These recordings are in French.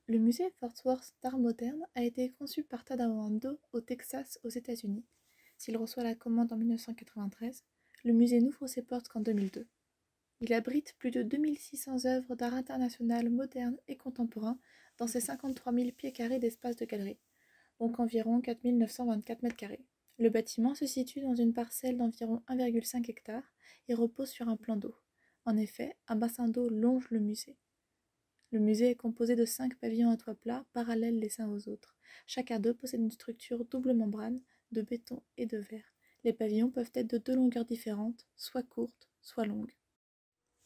Le musée Fort Worth d'art moderne a été conçu par Tadao Ando au Texas, aux États-Unis. S'il reçoit la commande en 1993, le musée n'ouvre ses portes qu'en 2002. Il abrite plus de 2600 œuvres d'art international moderne et contemporain dans ses 53 000 pieds carrés d'espace de galerie, donc environ 4 924 mètres carrés. Le bâtiment se situe dans une parcelle d'environ 1,5 hectare et repose sur un plan d'eau. En effet, un bassin d'eau longe le musée. Le musée est composé de 5 pavillons à toit plat, parallèles les uns aux autres. Chacun d'eux possède une structure double membrane, de béton et de verre. Les pavillons peuvent être de 2 longueurs différentes, soit courtes, soit longues.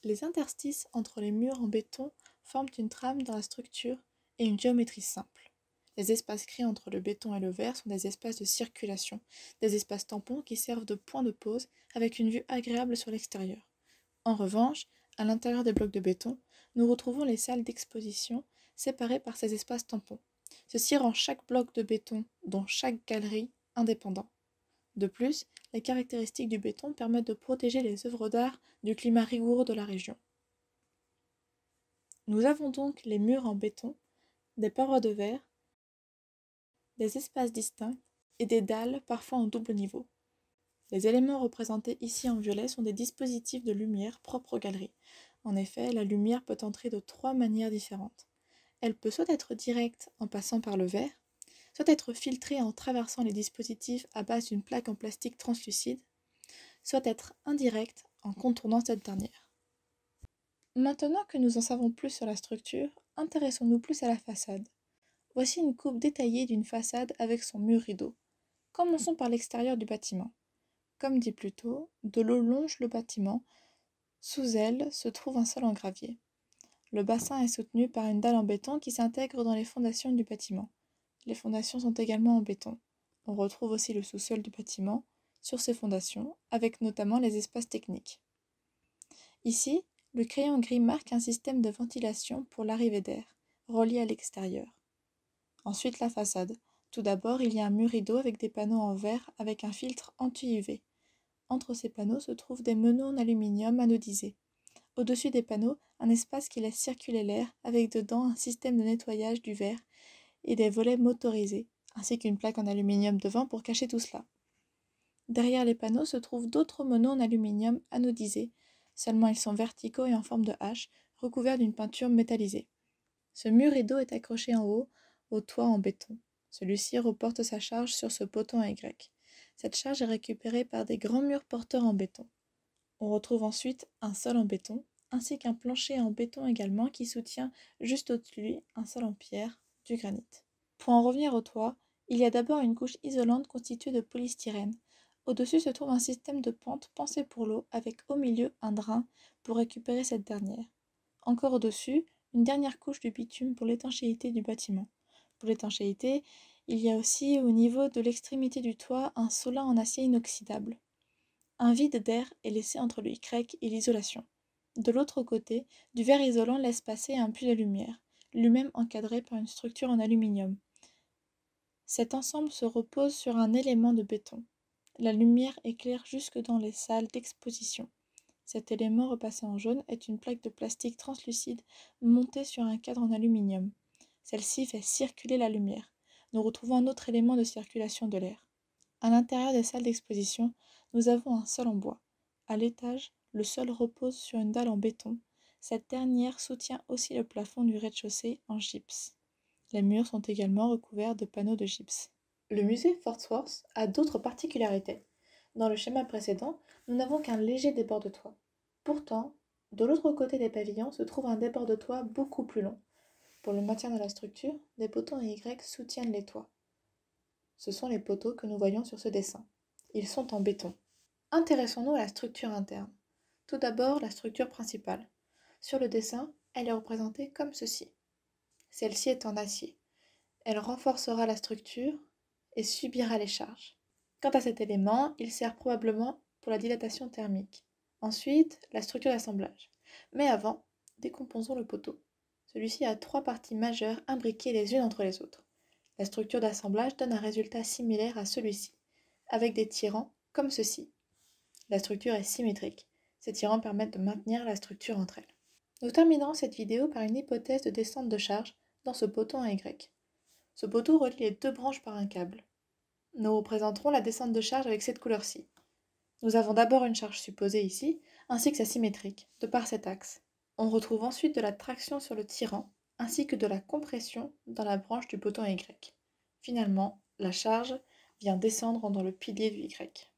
Les interstices entre les murs en béton forment une trame dans la structure et une géométrie simple. Les espaces créés entre le béton et le verre sont des espaces de circulation, des espaces tampons qui servent de point de pause avec une vue agréable sur l'extérieur. En revanche, à l'intérieur des blocs de béton, nous retrouvons les salles d'exposition séparées par ces espaces tampons. Ceci rend chaque bloc de béton, dont chaque galerie, indépendant. De plus, les caractéristiques du béton permettent de protéger les œuvres d'art du climat rigoureux de la région. Nous avons donc les murs en béton, des parois de verre, des espaces distincts et des dalles parfois en double niveau. Les éléments représentés ici en violet sont des dispositifs de lumière propres aux galeries. En effet, la lumière peut entrer de 3 manières différentes. Elle peut soit être directe en passant par le verre, soit être filtrée en traversant les dispositifs à base d'une plaque en plastique translucide, soit être indirecte en contournant cette dernière. Maintenant que nous en savons plus sur la structure, intéressons-nous plus à la façade. Voici une coupe détaillée d'une façade avec son mur rideau. Commençons par l'extérieur du bâtiment. Comme dit plus tôt, de l'eau longe le bâtiment. Sous elle se trouve un sol en gravier. Le bassin est soutenu par une dalle en béton qui s'intègre dans les fondations du bâtiment. Les fondations sont également en béton. On retrouve aussi le sous-sol du bâtiment sur ses fondations, avec notamment les espaces techniques. Ici, le crayon gris marque un système de ventilation pour l'arrivée d'air, relié à l'extérieur. Ensuite, la façade. Tout d'abord, il y a un mur rideau avec des panneaux en verre avec un filtre anti-UV. Entre ces panneaux se trouvent des meneaux en aluminium anodisés. Au-dessus des panneaux, un espace qui laisse circuler l'air avec dedans un système de nettoyage du verre et des volets motorisés, ainsi qu'une plaque en aluminium devant pour cacher tout cela. Derrière les panneaux se trouvent d'autres meneaux en aluminium anodisés, seulement ils sont verticaux et en forme de hache, recouverts d'une peinture métallisée. Ce mur rideau est accroché en haut, au toit en béton. Celui-ci reporte sa charge sur ce poteau en Y. Cette charge est récupérée par des grands murs porteurs en béton. On retrouve ensuite un sol en béton, ainsi qu'un plancher en béton également qui soutient juste au-dessus de lui un sol en pierre, du granit. Pour en revenir au toit, il y a d'abord une couche isolante constituée de polystyrène. Au-dessus se trouve un système de pente pensé pour l'eau avec au milieu un drain pour récupérer cette dernière. Encore au-dessus, une dernière couche de bitume pour l'étanchéité du bâtiment. Pour l'étanchéité, il y a aussi au niveau de l'extrémité du toit un solin en acier inoxydable. Un vide d'air est laissé entre le Y et l'isolation. De l'autre côté, du verre isolant laisse passer un puits de lumière, lui-même encadré par une structure en aluminium. Cet ensemble se repose sur un élément de béton. La lumière éclaire jusque dans les salles d'exposition. Cet élément repassé en jaune est une plaque de plastique translucide montée sur un cadre en aluminium. Celle-ci fait circuler la lumière. Nous retrouvons un autre élément de circulation de l'air. À l'intérieur des salles d'exposition, nous avons un sol en bois. À l'étage, le sol repose sur une dalle en béton. Cette dernière soutient aussi le plafond du rez-de-chaussée en gypse. Les murs sont également recouverts de panneaux de gypse. Le musée Fort Worth a d'autres particularités. Dans le schéma précédent, nous n'avons qu'un léger débord de toit. Pourtant, de l'autre côté des pavillons se trouve un débord de toit beaucoup plus long. Pour le maintien de la structure, des poteaux en Y soutiennent les toits. Ce sont les poteaux que nous voyons sur ce dessin. Ils sont en béton. Intéressons-nous à la structure interne. Tout d'abord, la structure principale. Sur le dessin, elle est représentée comme ceci. Celle-ci est en acier. Elle renforcera la structure et subira les charges. Quant à cet élément, il sert probablement pour la dilatation thermique. Ensuite, la structure d'assemblage. Mais avant, décomposons le poteau. Celui-ci a 3 parties majeures imbriquées les unes entre les autres. La structure d'assemblage donne un résultat similaire à celui-ci, avec des tirants comme ceci. La structure est symétrique. Ces tirants permettent de maintenir la structure entre elles. Nous terminerons cette vidéo par une hypothèse de descente de charge dans ce poteau en Y. Ce poteau relie les deux branches par un câble. Nous représenterons la descente de charge avec cette couleur-ci. Nous avons d'abord une charge supposée ici, ainsi que sa symétrique, de par cet axe. On retrouve ensuite de la traction sur le tirant, ainsi que de la compression dans la branche du poteau Y. Finalement, la charge vient descendre dans le pilier du Y.